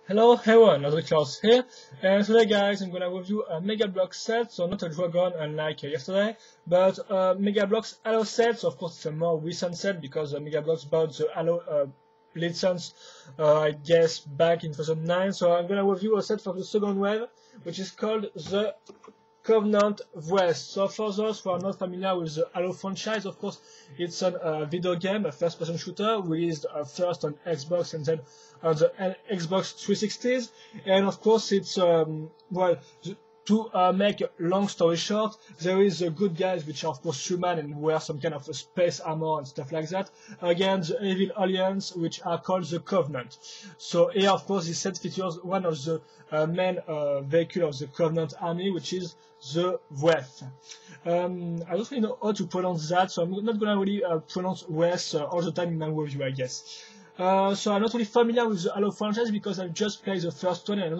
Hello everyone, another Klaus here, and today guys I'm gonna review a Megabloks set, so not a dragon unlike yesterday, but Megabloks Halo set. So of course it's a more recent set because Megabloks bought the Halo license I guess back in 2009, so I'm gonna review a set from the second wave, which is called the Covenant Wraith. So for those who are not familiar with the Halo franchise, of course, it's a video game, a first-person shooter, released first on Xbox and then on the Xbox 360s. And of course, it's, well, to make a long story short, there is the good guys, which are of course human and wear some kind of a space armor and stuff like that, against the evil aliens, which are called the Covenant. So here, of course, this set features one of the main vehicle of the Covenant army, which is the Wraith. I don't really know how to pronounce that, so I'm not gonna really pronounce Wraith all the time in my review, I guess. So I'm not really familiar with the Halo franchise because I've just played the first one, and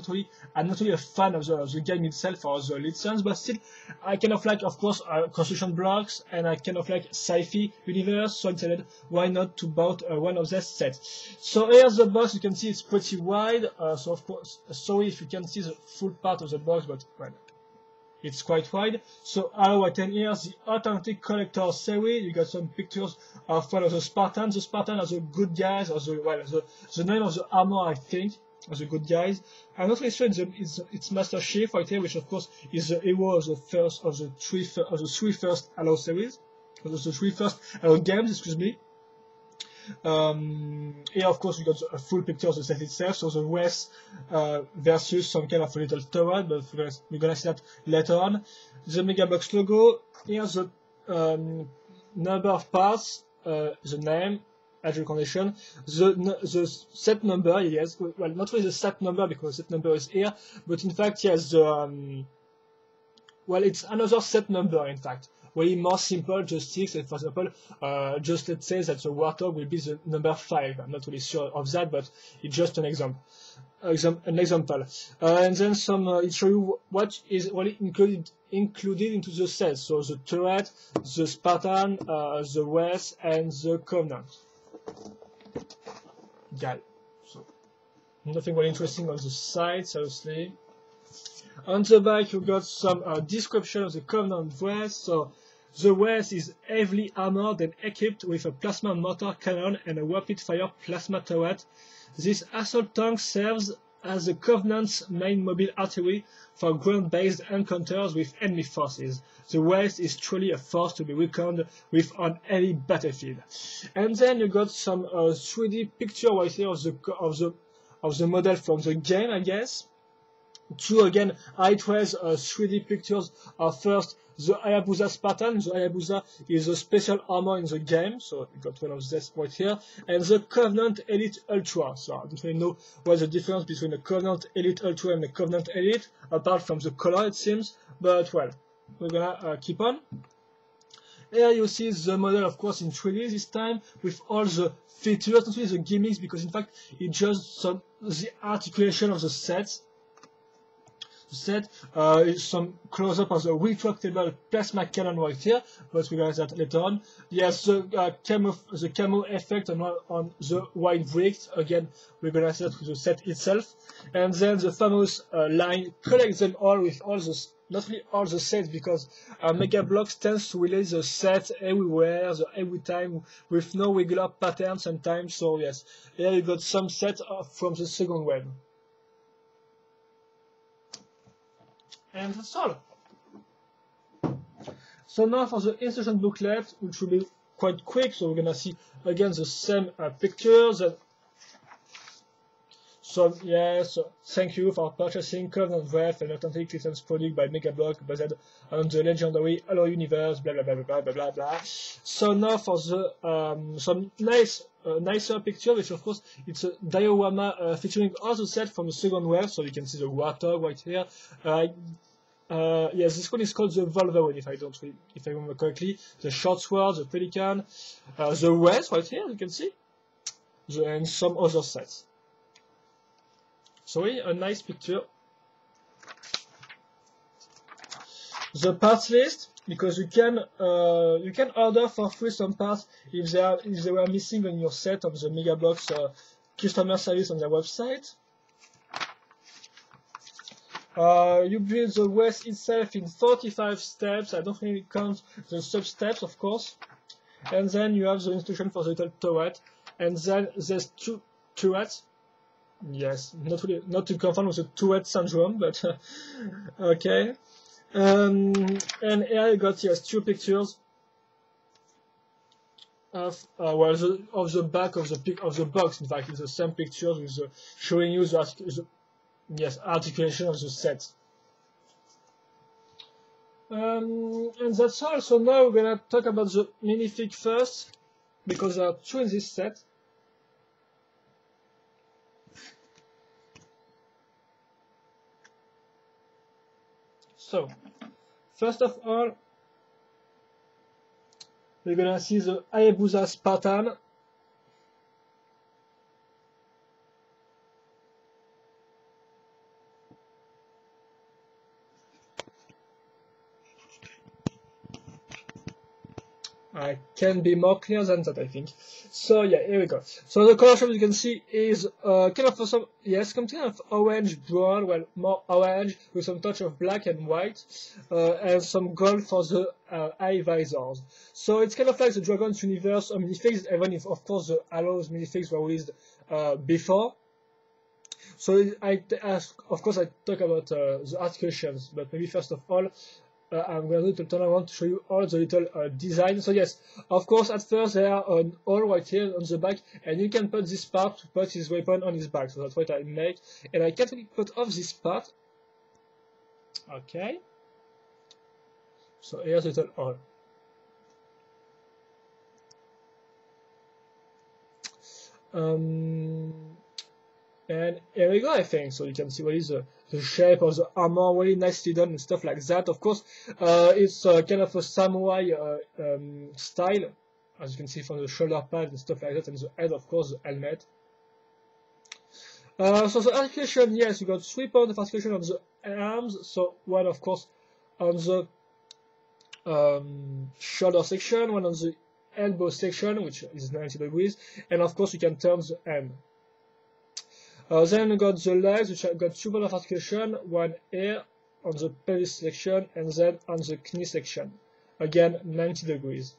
I'm not really a fan of the game itself or the license, but still I kind of like, of course, construction blocks, and I kind of like sci-fi universe, so I decided why not to buy one of these sets. So here's the box. You can see it's pretty wide, so of course, sorry if you can see the full part of the box, but well, it's quite wide. So Halo 10 years, the authentic collector series. You got some pictures of one of the Spartans. The Spartans are the good guys, or the name of the armor, I think, of the good guys. I'm not really sure it's Master Chief right here, which of course is the hero of the three first Halo series, of the three first Halo games, excuse me. Here, of course, we got a full picture of the set itself, so the Wraith versus some kind of a little turret, but we're gonna see that later on. The Megabloks logo, here's the number of parts, the name, actual condition, the set number, yes, well, not really the set number because the set number is here, but in fact, yes, the, well, it's another set number, in fact. Way more simple, just 6, and for example, just let's say that the Warthog will be the number 5. I'm not really sure of that, but it's just an example. And then some, it shows you what is really included into the set. So the turret, the Spartan, the Wraith, and the Covenant. Yeah. So nothing really interesting on the side, seriously. On the back, you got some description of the Covenant Wraith. So the Wraith is heavily armored and equipped with a plasma mortar cannon and a rapid-fire plasma turret. This assault tank serves as the Covenant's main mobile artillery for ground-based encounters with enemy forces. The Wraith is truly a force to be reckoned with on any battlefield. And then you got some 3D picture right here of the model from the game, I guess. Two again high-res 3D pictures of first the Hayabusa Spartan. The Hayabusa is a special armor in the game, so we got one of this right here, and the Covenant Elite Ultra. So I don't really know what's the difference between the Covenant Elite Ultra and the Covenant Elite, apart from the color it seems, but well, we're gonna keep on. Here you see the model, of course, in 3D this time, with all the features, not really the gimmicks, because in fact it's just the articulation of the sets. Some close-up of the retractable plasma cannon right here, but we got that later on. Yes, the camo effect on the white bricks. Again, we're gonna see that with the set itself. And then the famous line, collect them all with all the, not really all the sets, because Megabloks tends to release the sets everywhere, every time, with no regular pattern sometimes. So yes, here you got some sets from the second wave. And that's all. So now for the instruction booklet, which will be quite quick, so we're gonna see again the same pictures. So yes, thank you for purchasing Covenant Wraith, an authentic license product by Megabloks based on the legendary Halo universe, blah blah blah blah blah blah blah. So now for the some nicer picture, which of course it's a diorama featuring all the sets from the second wave. So you can see the Warthog right here. Yes, this one is called the Wolverine, if I remember correctly. The short sword, the Pelican, the Wraith right here, you can see, and some other sets. So a nice picture. The parts list, because you can order for free some parts if they were missing on your set of the Megabloks customer service on their website. You build the Wraith itself in 45 steps. I don't really count the sub-steps, of course. And then you have the instruction for the little turret. And then there's 2 turrets. Yes, not to confund with the Tourette syndrome, but okay. And here you got, yes, 2 pictures of of the back of the box. In fact, it's the same pictures with showing you the articulation of the set. And that's all. So now we're gonna talk about the minifig first, because there are 2 in this set. So, first of all, we're gonna see the Hayabusa Spartan. I can be more clear than that, I think. So yeah, here we go. So the color scheme you can see is kind of some, yes, something of orange brown, well, more orange with some touch of black and white, and some gold for the eye visors. So it's kind of like the Dragon's Universe minifigs, even if of course the Halo's minifigs were released before. So of course I talk about the articulations, but maybe first of all, I'm going to turn around to show you all the little designs. So yes, of course, at first there are an all right here on the back, and you can put this part to put his weapon on his back. So that's what I make, and I can't really put off this part. Okay. So here's a little all. And here we go, I think. So you can see what is the shape of the armor, really nicely done and stuff like that. Of course, it's kind of a samurai style, as you can see from the shoulder pad and stuff like that, and the head, of course, the helmet. So the articulation, yes, you got 3 points of articulation on the arms. So one, of course, on the shoulder section, one on the elbow section, which is 90 degrees, and of course you can turn the hand. Then you got the legs, which got 2 points of articulation, one here on the pelvis section, and then on the knee section. Again, 90 degrees.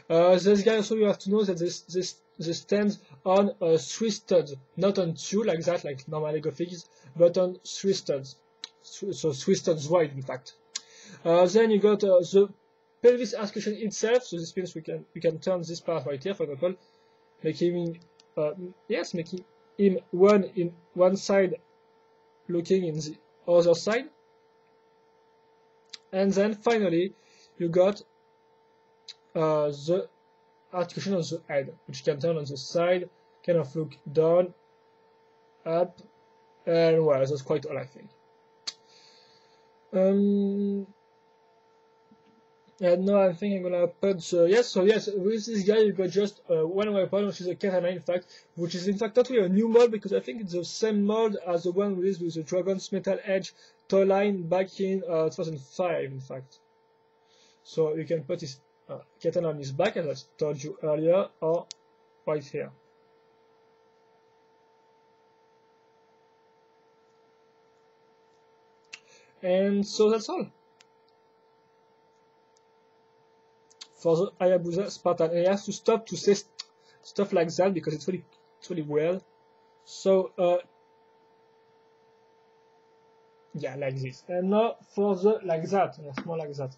This guy also, you have to know that this stands on 3 studs, not on 2 like that, like normal Lego figs, but on 3 studs. So 3 studs wide, in fact. Then you got the pelvis articulation itself. So this means we can turn this part right here, for example, making him one side, looking in the other side. And then finally, you got the articulation of the head, which can turn on the side, kind of look down, up, and well, that's quite all, I think. And now I think I'm gonna put yes, with this guy you got just one weapon, which is a katana, in fact, which is in fact not really a new mod, because I think it's the same mod as the one released with the Dragon's Metal Edge toy line back in 2005, in fact. So you can put his katana on his back, as I told you earlier, or right here. And so that's all for the Hayabusa Spartan. And I have to stop to say stuff like that because it's really weird. So yeah, like this. And now for the like that, yes, more like that.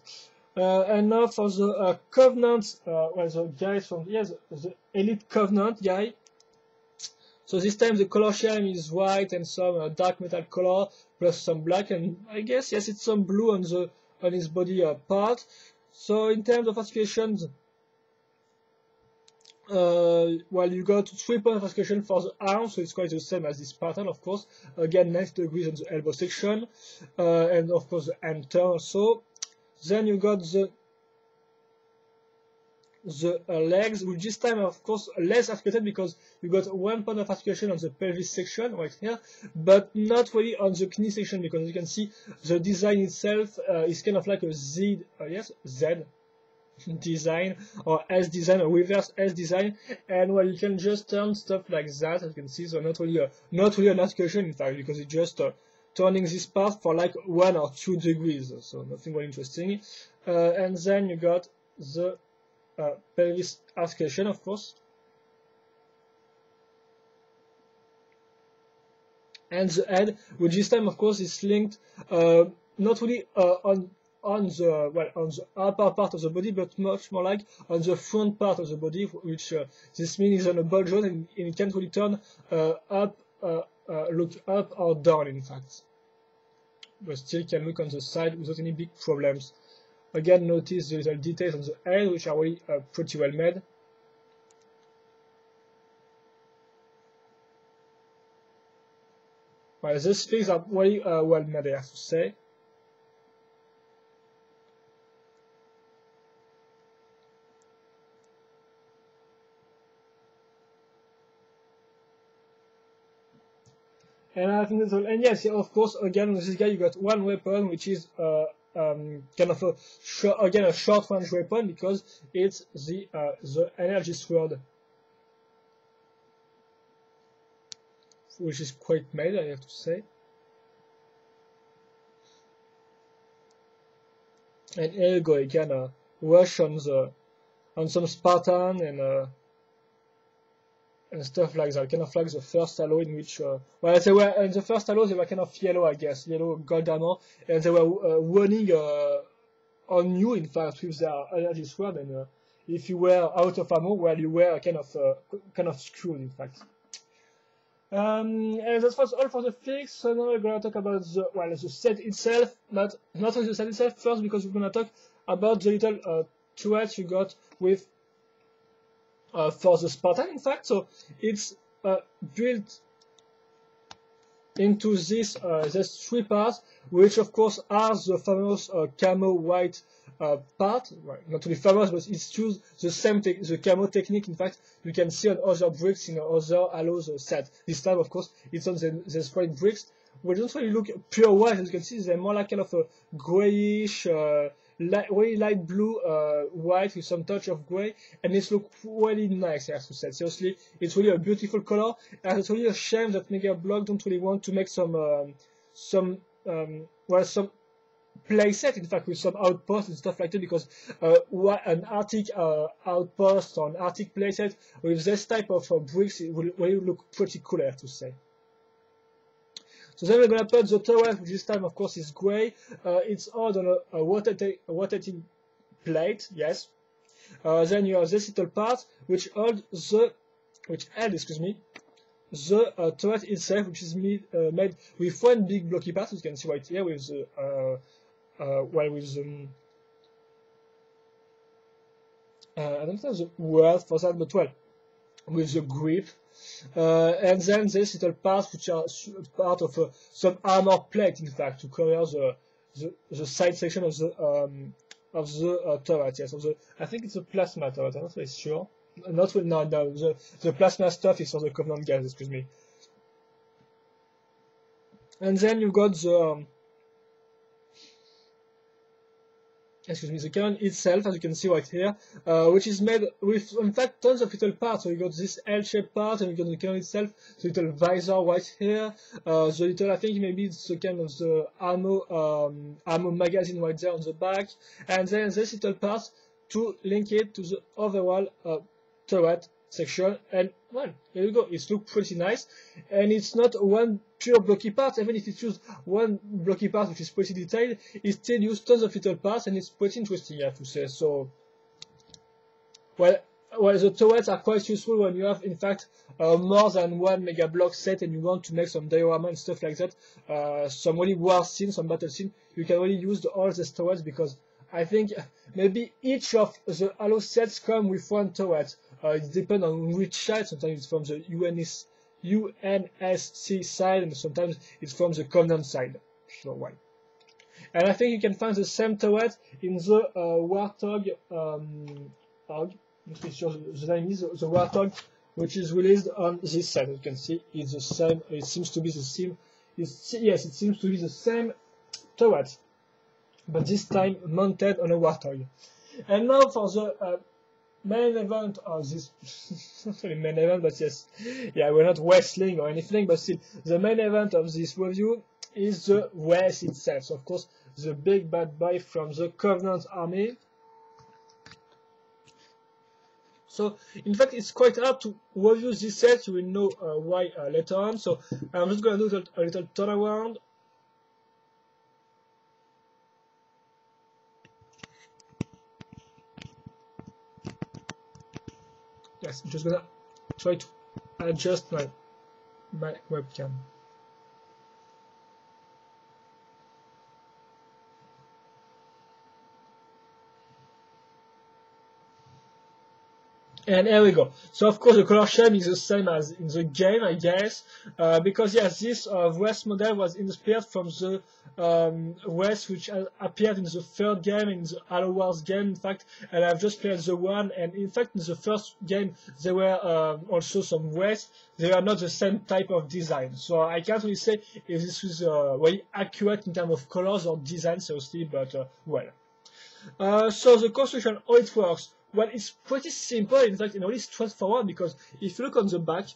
And now for the Covenant, well, the guys from the Elite Covenant guy. So this time the color scheme is white and some dark metal color plus some black, and I guess yes, it's some blue on his body part. So in terms of articulations, well, you got 3 points of articulation for the arm, so it's quite the same as this pattern, of course. Again, 90 degrees on the elbow section, and of course the hand turn also. Then you got the legs, which this time of course less articulated because you got 1 point of articulation on the pelvis section right here, but not really on the knee section, because as you can see the design itself is kind of like a Z, design or S design or reverse S design, and well, you can just turn stuff like that, as you can see. So not really an articulation, in fact, because it's just turning this part for like 1 or 2 degrees, so nothing really interesting. And then you got the pelvis articulation, of course, and the head, which this time, of course, is linked not really on the upper part of the body, but much more like on the front part of the body, which this means is on a ball joint, and it can't really turn look up or down, in fact, but still can look on the side without any big problems. Again, notice the little details on the head, which are really pretty well made. Well, these things are very well made, I have to say. And I think that's all. And yes, of course, again, with this guy, you got one weapon, which is kind of a short range weapon, because it's the energy sword, which is quite made, I have to say. And here you go, you can rush on some Spartan and stuff like that, kind of like the first Halo, in which, well, they were in the first Halo, they were kind of yellow, I guess, yellow gold armor, and they were running on you, in fact, with their energy sword, and if you were out of ammo, well, you were kind of screwed, in fact. And that was all for the fix. So now we're gonna talk about the set itself, but not only the set itself first, because we're gonna talk about the little turret you got with for the Spartan, in fact. So it's built into this there's 3 parts, which of course are the famous camo white part. Well, not really famous, but it's used the same the camo technique. In fact, you can see on other bricks in other Halos set. This time, of course, it's on the white bricks, which don't really look pure white. As you can see, they're more like kind of a grayish, very light blue white with some touch of gray, and it looks really nice, I have to say. Seriously, it's really a beautiful color, and it's really a shame that Megabloks don't really want to make some playset, in fact, with some outposts and stuff like that, because an Arctic outpost or an Arctic playset with this type of bricks, it will really look pretty cool, I have to say. So then we're going to put the turret, which this time, of course, is gray. It's all on a rotating plate, yes. Then you have this little part, which held the turret itself, which is made with one big blocky part, as you can see right here, with the I don't know the word for that, but well, with the grip. And then this little parts, which are part of some armor plate, in fact, to cover the side section of the turret. Yes, I think it's a plasma turret. I'm not really sure. Not really, no. The plasma stuff is for the Covenant guys. Excuse me. And then you've got the cannon itself, as you can see right here, which is made with, in fact, tons of little parts. So you got this L-shaped part, and you got the cannon itself, the little visor right here, the little, I think maybe it's the kind of the ammo magazine right there on the back, and then this little part to link it to the overall turret section, and well, here you go. It looks pretty nice, and it's not one pure blocky part. Even if it's used one blocky part, which is pretty detailed, it still uses tons of little parts, and it's pretty interesting, I have to say. So, well, the turrets are quite useful when you have, in fact, more than one Megabloks set, and you want to make some diorama and stuff like that. Some really war scene, some battle scene, you can really use all these turrets, because I think maybe each of the Halo sets come with one turret. It depends on which side. Sometimes it's from the UNSC side, and sometimes it's from the Covenant side. So why? And I think you can find the same turret in the Warthog. I'm not sure the name is the Warthog, which is released on this side. As you can see, it's the same. It seems to be the same. Yes, it seems to be the same turret, but this time mounted on a Warthog. And now for the main event of this, not really main event, but yes, yeah, we're not wrestling or anything, but still, the main event of this review is the Wraith itself. So of course, the big bad boy from the Covenant army. So in fact, it's quite hard to review this set. You will know why later on. So I'm just gonna do a little turnaround. Yes, I'm just gonna try to adjust my webcam. And here we go. So of course the color scheme is the same as in the game, I guess, because yes, this Wraith model was inspired from the Wraith which appeared in the third game, in the Halo Wars game, in fact, and I've just played the one, and in fact in the first game there were also some Wraith. They are not the same type of design, so I can't really say if this was very accurate in terms of colors or design, seriously, but well. So the construction, how it works. Well, it's pretty simple, in fact, and really straightforward, because if you look on the back,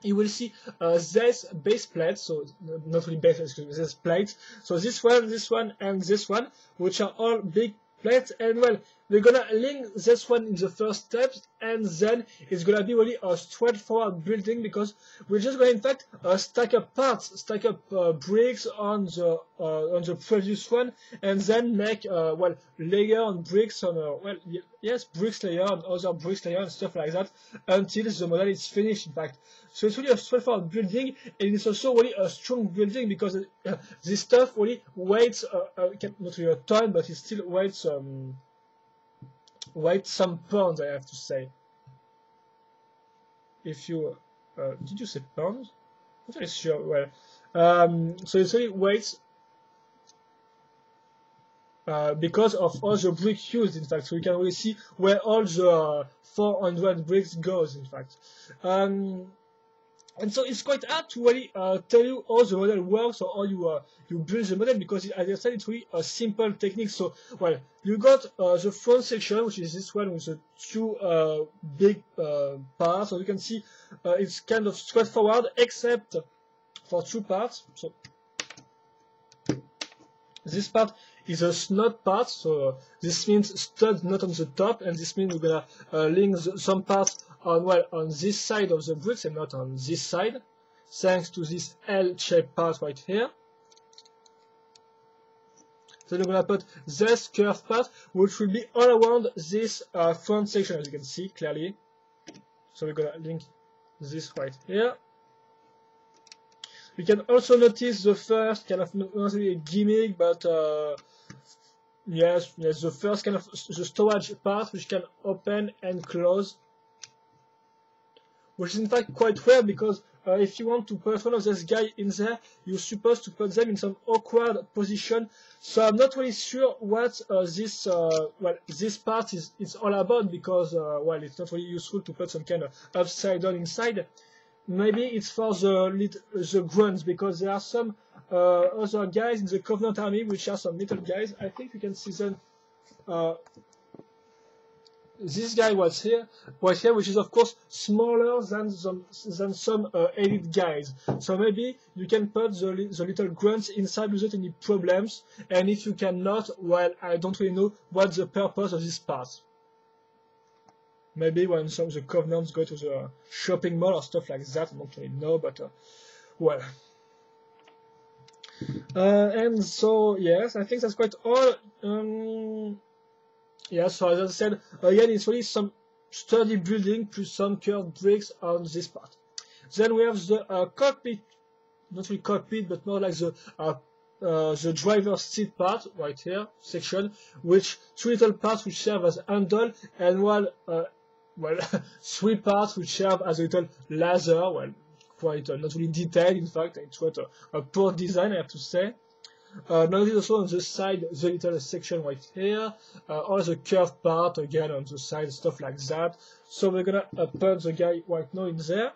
you will see this base plate, so not really base, excuse me, this plates. So this one, and this one, which are all big plates, and well, we're gonna link this one in the first step, and then it's gonna be really a straightforward building, because we're just going, in fact, stack up parts, stack up bricks on the previous one, and then make well, layer on bricks on well, yes, bricks layer on other bricks layer and stuff like that until the model is finished, in fact. So it's really a straightforward building, and it's also really a strong building, because this stuff really weighs not really a ton, but it still weighs some pounds, I have to say. If you did you say pounds? Not really sure. Well, so it really weighs because of all the bricks used, in fact. So you can really see where all the 400 bricks goes, in fact. And so it's quite hard to really tell you how the model works or how you build the model, because as I said, it's really a simple technique. So, well, you got the front section, which is this one with the two big parts. So you can see it's kind of straightforward, except for two parts. So this part is a snot part, so this means stud not on the top, and this means we're gonna link some parts on, well, on this side of the bricks and not on this side, thanks to this L-shaped part right here. Then we're gonna put this curved part, which will be all around this front section, as you can see clearly. So we're gonna link this right here. We can also notice the first kind of, not really a gimmick, but yes, the first kind of the storage part, which can open and close, which is in fact quite rare, because if you want to put one of these guys in there, you're supposed to put them in some awkward position. So I'm not really sure what this well, this part is all about, because well, it's not really useful to put some kind of upside down inside. Maybe it's for the grunts, because there are some other guys in the Covenant army which are some little guys. I think you can see them. This guy was here, which is of course smaller than some elite guys. So maybe you can put the little grunts inside without any problems. And if you cannot, well, I don't really know what's the purpose of this part. Maybe when some of the Covenants go to the shopping mall or stuff like that, I don't really know, but well. And so, yes, I think that's quite all. Yeah, so as I said, again, it's really some sturdy building plus some curved bricks on this part. Then we have the cockpit, not really cockpit, but more like the driver's seat part right here, section, which two little parts which serve as handle, and one, well, three parts which serve as a little laser, well, quite not really detailed, in fact, it's quite a poor design, I have to say. Notice also on the side, the little section right here, all the curved part, again, on the side, stuff like that. So we're gonna put the guy right now in there.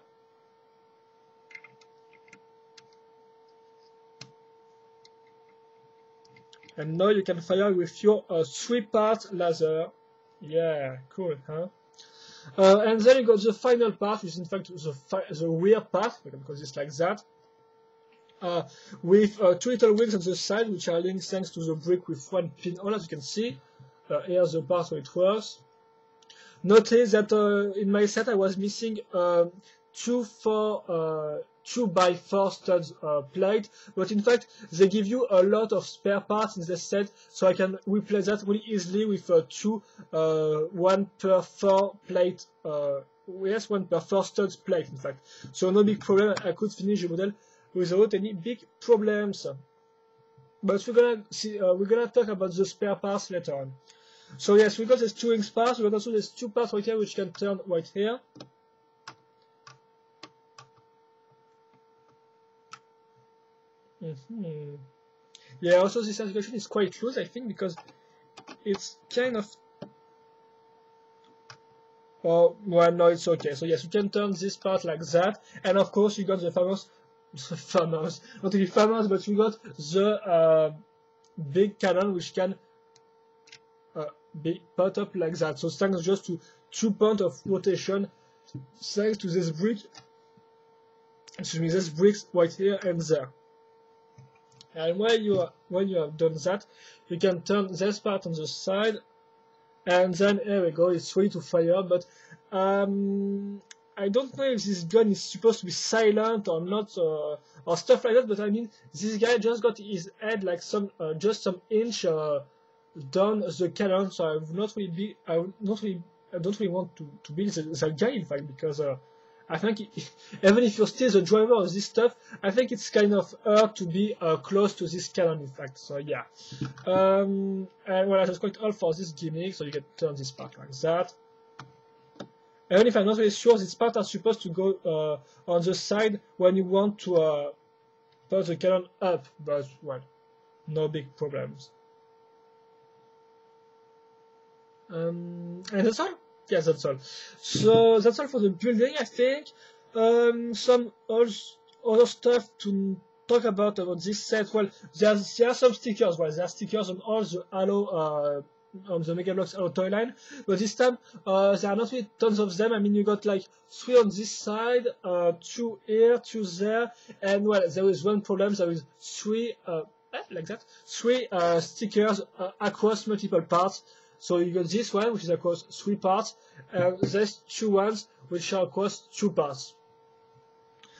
And now you can fire with your 3-part laser. Yeah, cool, huh? And then you got the final part, which is in fact the rear part, we can call this like that, with 2 little wings on the side, which are linked thanks to the brick with 1 pinhole, as you can see. Here's the part where it works. Notice that in my set I was missing 2 by 4 studs plate, but in fact they give you a lot of spare parts in this set, so I can replace that really easily with 2 1 per 4 plate. Yes, 1 per 4 studs plate in fact. So no big problem. I could finish the model without any big problems. But we're gonna see. We're gonna talk about the spare parts later on. So yes, we got these 2 wings parts. We got also these 2 parts right here, which can turn right here. Yeah, also this articulation is quite loose, I think, because it's kind of. Oh, well, no, it's okay. So yes, you can turn this part like that, and of course you got the famous, not really famous, but you got the big cannon which can be put up like that. So thanks just to 2 points of rotation, thanks to this brick. Excuse me, this bricks right here and there. And when you have done that, you can turn this part on the side, and then here we go. It's ready to fire. But I don't know if this gun is supposed to be silent or not, or stuff like that. But I mean, this guy just got his head like just some inch down the cannon, so I would not really I don't really want to be that guy in fact, because I think even if you're still the driver of this stuff, I think it's kind of hard to be close to this cannon in fact. So yeah, and well, that's quite all for this gimmick. So you can turn this part like that. Even if I'm not really sure, these parts are supposed to go on the side when you want to put the cannon up, but well, no big problems. And that's all? Yes, that's all. So that's all for the building, I think. Some other stuff to talk about this set. Well, there are some stickers. Well, there are stickers on all the Halo, on the Megabloks Halo toy line, but this time there are not really tons of them. I mean, you got like 3 on this side, 2 here, 2 there, and well, there is one problem. There is 3 like that, 3 stickers across multiple parts. So you got this one, which is across 3 parts, and there's 2 ones which are across 2 parts.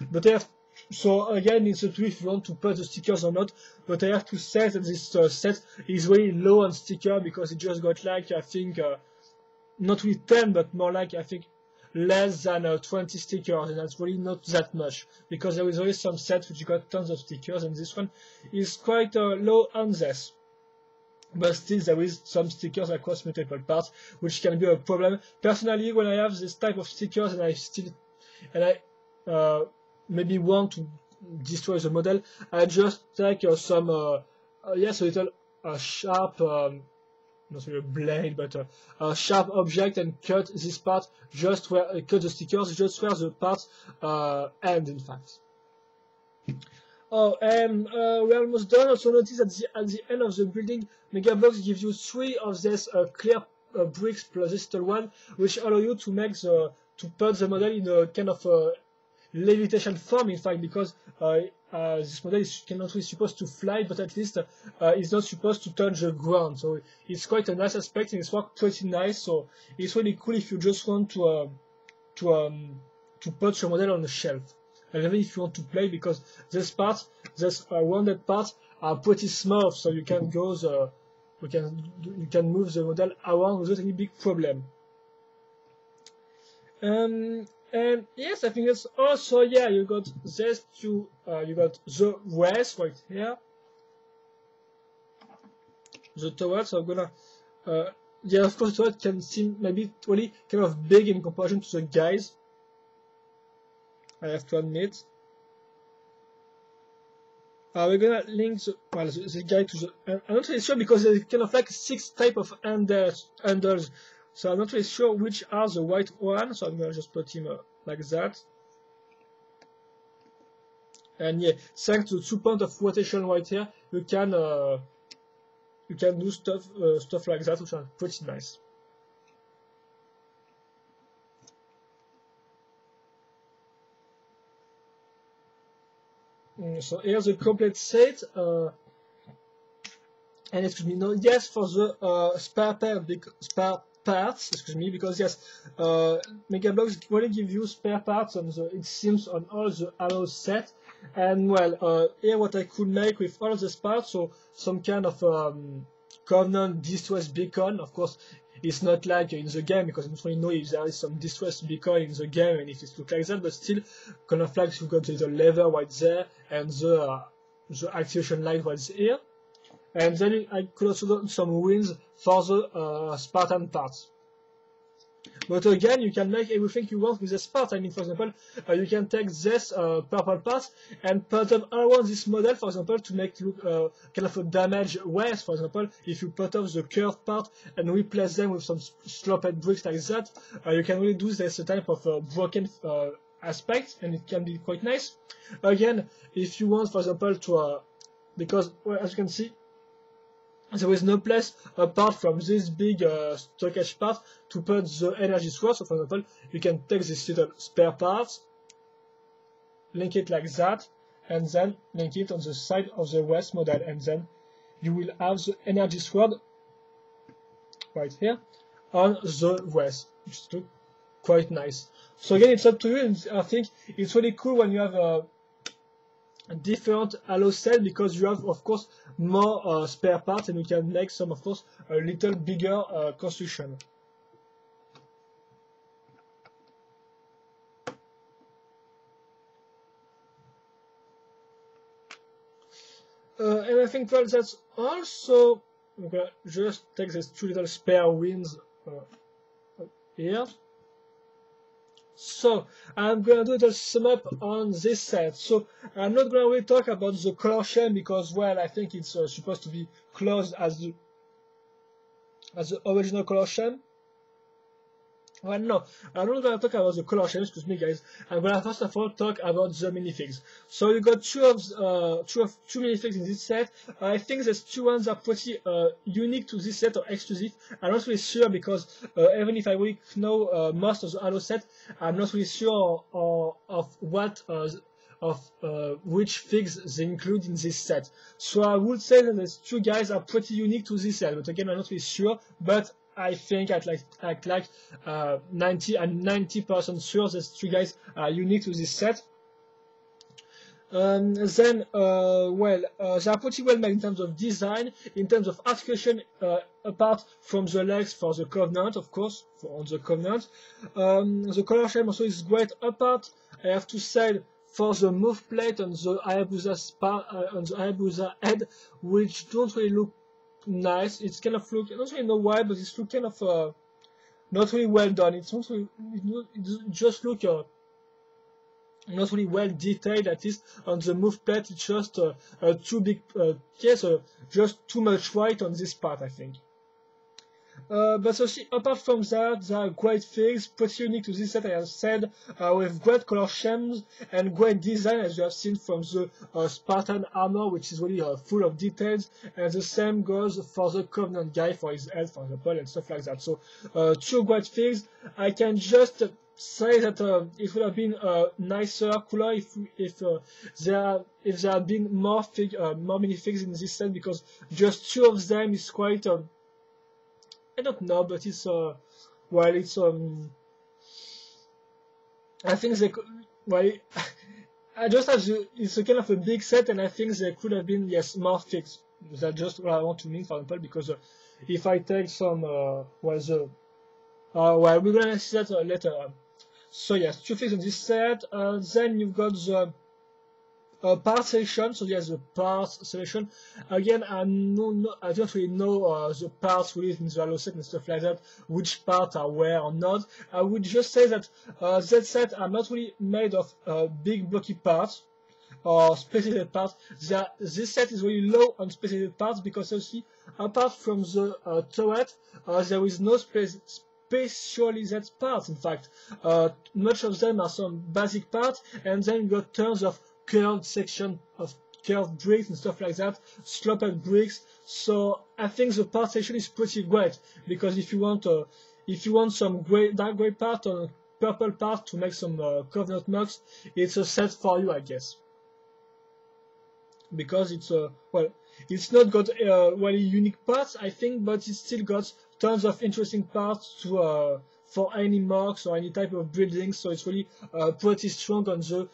But I have, so again, it's up to you if you want to put the stickers or not. But I have to say that this set is really low on sticker, because it just got like, I think, not really 10, but more like, I think, less than 20 stickers, and that's really not that much, because there is always some sets which got tons of stickers, and this one is quite low on this. But still, there is some stickers across multiple parts, which can be a problem. Personally, when I have this type of stickers and I maybe want to destroy the model, I just take some yes, a little sharp, not really a blade, but a sharp object, and cut this part just where cut the stickers just where the parts end, in fact. Oh, and we're almost done. Also notice that at the end of the building, Megabloks gives you 3 of these clear bricks plus this little one, which allow you to make to put the model in a kind of levitation form, in fact, because this model is not really supposed to fly, but at least it's not supposed to touch the ground. So it's quite a nice aspect, and it's worked pretty nice. So it's really cool if you just want to put your model on the shelf. And even if you want to play, because these parts, these rounded parts, are pretty smooth, so you can go you can move the model around without any big problem. And yes, I think that's also, yeah, you got this 2, you got the Wraith right here, the turret. So I'm gonna yeah, of course, the turret can seem maybe really kind of big in comparison to the guys, I have to admit. We're gonna link the guy to the. I'm not really sure, because there's kind of like 6 type of handles, so I'm not really sure which are the right one. So I'm gonna just put him like that. And yeah, thanks to 2 points of rotation right here, you can you can do stuff like that, which are pretty nice. So here's a complete set, and excuse me, no, yes, for the spare parts, excuse me, because yes, Megabloks really give you spare parts on the, it seems, on all the Halo set. And well, here what I could make with all of these parts, so some kind of Covenant distress beacon. Of course, it's not like in the game, because I don't really know if there is some distress beacon in the game and if it looks like that, but still, kind of like you've got the lever right there and the activation light right here. And then I could also do some wings for the Spartan parts. But again, you can make everything you want with this part. I mean, for example, you can take this purple part and put them around this model, for example, to make look kind of a damage Wraith. For example, if you put off the curved part and replace them with some sloped bricks like that, you can really do this type of broken aspect, and it can be quite nice. Again, if you want, for example, to because well, as you can see, there is no place apart from this big stockage part to put the energy source. So for example, you can take this little spare part, link it like that, and then link it on the side of the Wraith model, and then you will have the energy sword right here on the Wraith, which is quite nice. So again, it's up to you, and I think it's really cool when you have a different Halo set, because you have, of course, more spare parts, and you can make some, of course, a little bigger construction. And I think, well, that's also, I'm gonna just take these two little spare wings here. So, I'm going to do the sum up on this set. So, I'm not going to really talk about the color scheme, because, well, I think it's supposed to be closed as the original color scheme. Well, no, I'm not going to talk about the color scheme, excuse me, guys. I'm going to first of all talk about the minifigs. So, you got two minifigs in this set. I think these two ones are pretty unique to this set, or exclusive. I'm not really sure, because even if I really know most of the Halo set, I'm not really sure of what which figs they include in this set. So I would say that these two guys are pretty unique to this set, but again, I'm not really sure. But I think at like 90% sure these two guys are unique to this set. Then, they are pretty well made in terms of design, in terms of articulation, apart from the legs for the Covenant, of course, on the Covenant. The color scheme also is great, apart, I have to say, for the move plate on the Hayabusa head, which don't really look nice. It's kind of look, I don't really know why, but it's look kind of not really well done. It's not really, it just look not really well detailed, at least on the move plate. It's just too big, just too much white on this part, I think. But so apart from that, there are great things, pretty unique to this set, I have said, with great color schemes and great design, as you have seen from the Spartan armor, which is really full of details, and the same goes for the Covenant guy, for his head, for example, and stuff like that. So, two great things. I can just say that it would have been nicer, cooler if there had been more minifigs in this set, because just two of them is quite I don't know, but it's well, it's I think they could, well, I just have it's a kind of a big set, and I think there could have been, yes, more figs. That's just what I want to mean, for example, because if I take some well, we're gonna see that later on. So yes, two figs on this set. Then you've got the part selection. So yes, the parts selection. Again, I don't really know the parts released in the Halo set and stuff like that, which parts are where or not. I would just say that that set are not really made of big blocky parts or specific parts. This set is really low on specific parts, because you see, apart from the turret, there is no specialized parts. In fact, much of them are some basic parts, and then you got tons of curved section of curved bricks and stuff like that, sloped bricks. So I think the part selection is pretty great, because if you want some dark gray part or a purple part to make some Covenant mugs, it's a set for you, I guess. Because it's it's not got really unique parts, I think, but it's still got tons of interesting parts to for any marks or any type of building, so it's really pretty strong on the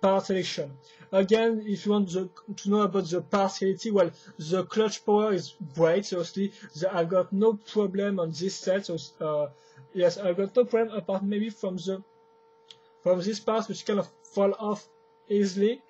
part selection. Again, if you want to know about the partiality, well, the clutch power is great, seriously. I've got no problem on this set, so yes, I've got no problem apart maybe from this part, which kind of fall off easily.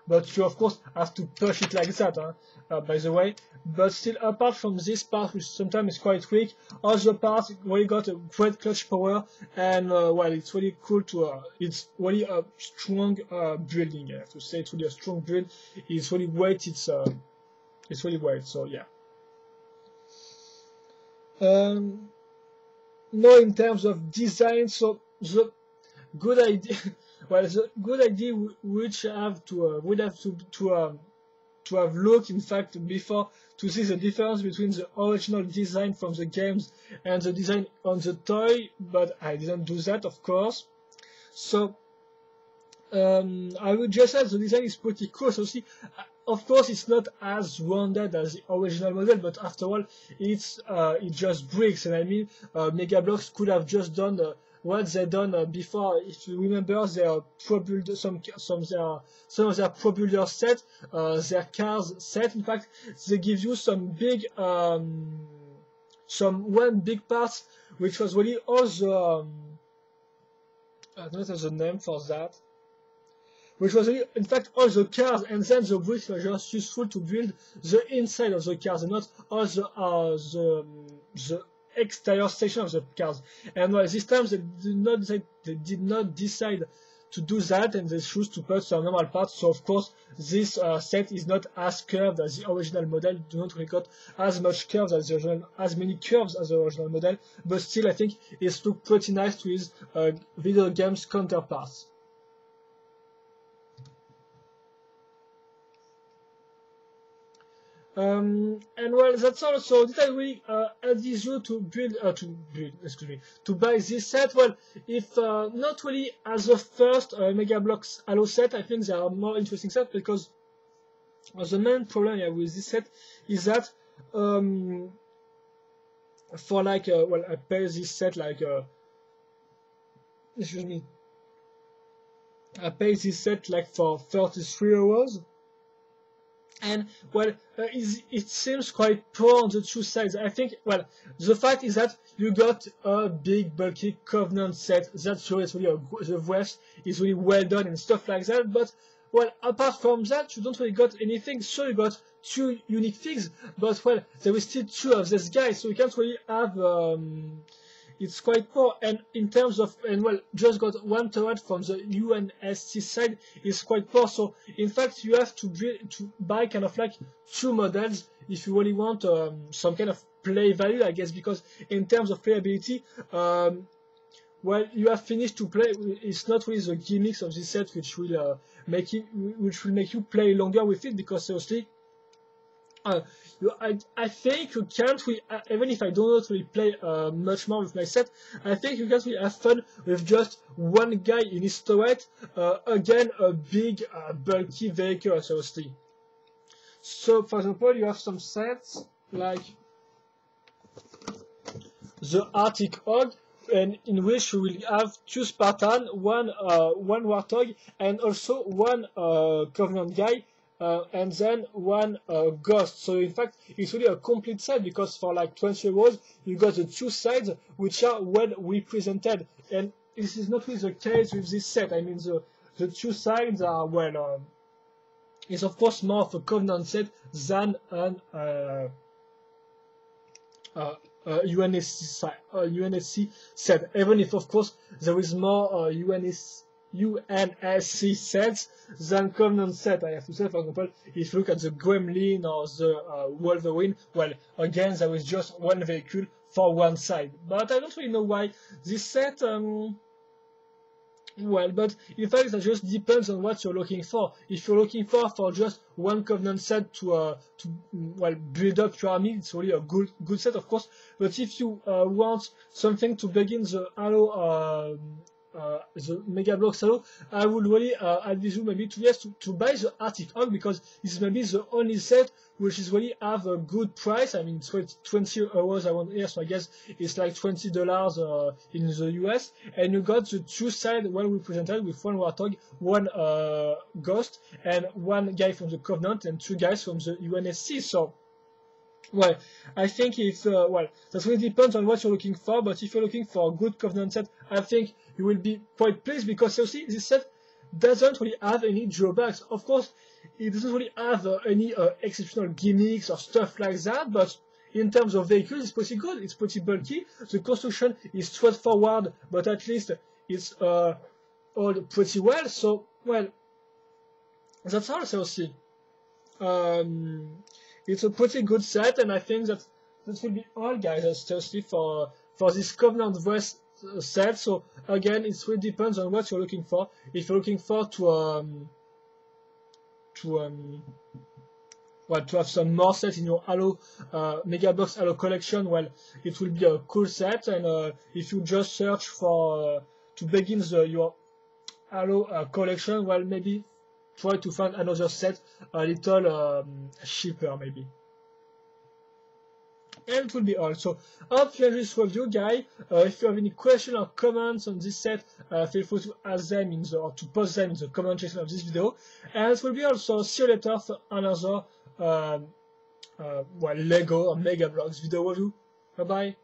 But you of course have to push it like that, by the way. But still, apart from this part, which sometimes is quite weak, other parts really got a great clutch power, and well, it's really cool to. It's really a strong building. I have to say, it's really a strong build. It's really great. It's really great. So yeah. Now in terms of design, so the good idea. Well, the good idea which would have to have looked, in fact, before, to see the difference between the original design from the games and the design on the toy, but I didn't do that, of course. So I would just say the design is pretty cool. So see, of course, it's not as rounded as the original model, but after all, it just bricks, and I mean, Megabloks could have just done what they done before. If you remember, their some of their Pro Builder set, their cars set. In fact, they give you some big, one big part, which was really all the I don't know the name for that. Which was really, in fact, all the cars, and then the bricks were just useful to build the inside of the cars, and not all the exterior section of the cars. And well, this time they did not decide to do that, and they choose to put some normal parts. So of course, this set is not as curved as the original model. Do not really got as much curves as the original, as many curves as the original model. But still, I think it looks pretty nice to his video games counterparts. And well, that's all. So did I really advise you to buy this set? Well, if not really as a first Megabloks Halo set, I think there are more interesting sets, because the main problem here with this set is that for like well, I pay this set like excuse me, I pay this set like for 33 hours. And well, it seems quite poor on the two sides. I think, well, the fact is that you got a big bulky Covenant set. That's true. It's really the Wraith is really well done and stuff like that. But well, apart from that, you don't really got anything. So you got two unique things, but well, there is still two of these guys, so you can't really have. It's quite poor, and in terms of, and well, just got one turret from the UNSC side is quite poor. So in fact, you have to buy kind of like two models if you really want some kind of play value, I guess, because in terms of playability, well, you have finished to play. It's not really the gimmicks of this set which will make you play longer with it, because seriously. I think you can't really, even if I don't really play much more with my set, I think you can't really have fun with just one guy in his turret, again, a big, bulky vehicle, seriously. So, for example, you have some sets, like the Arctic Hog, and in which you will have two Spartan, one Warthog, and also one Covenant guy, and then one Ghost. So in fact, it's really a complete set, because for like 20 euros, you got the two sides which are well represented. And this is not really the case with this set. I mean, the two sides are, well, it's of course more of a Covenant set than an UNSC set, even if of course there is more UNSC sets than Covenant set, I have to say. For example, if you look at the Gremlin or the Wolverine, well, again, there is just one vehicle for one side. But I don't really know why this set, Well, but in fact, that just depends on what you're looking for. If you're looking for just one Covenant set to build up your army, it's really a good set, of course. But if you want something to begin the Halo, the Megabloks Halo, I would really advise you maybe to buy the Arctic Hawk, because it's maybe the only set which is really have a good price. I mean, it's 20 hours around here, so I guess it's like $20 in the US. And you got the two sides well represented, with one Warthog, one Ghost, and one guy from the Covenant, and two guys from the UNSC. So, well, I think it's, well, that really depends on what you're looking for, but if you're looking for a good Covenant set, I think you will be quite pleased, because you see, this set doesn't really have any drawbacks. Of course, it doesn't really have any exceptional gimmicks or stuff like that, but in terms of vehicles, it's pretty good. It's pretty bulky. The construction is straightforward, but at least it's all pretty well. So, well, that's all, Chelsea. It's a pretty good set, and I think that will be all, guys, Chelsea, for this Covenant Wraith set. So again, it really depends on what you're looking for. If you're looking for to have some more sets in your Halo Megabloks Halo collection, well, it will be a cool set. And if you just search for to begin your Halo collection, well, maybe try to find another set a little cheaper, maybe. And it will be all. So, hope you enjoyed this review, guys. If you have any questions or comments on this set, feel free to ask them or to post them in the comment section of this video. And it will be also. See you later for another Lego or Megabloks video review. Bye bye.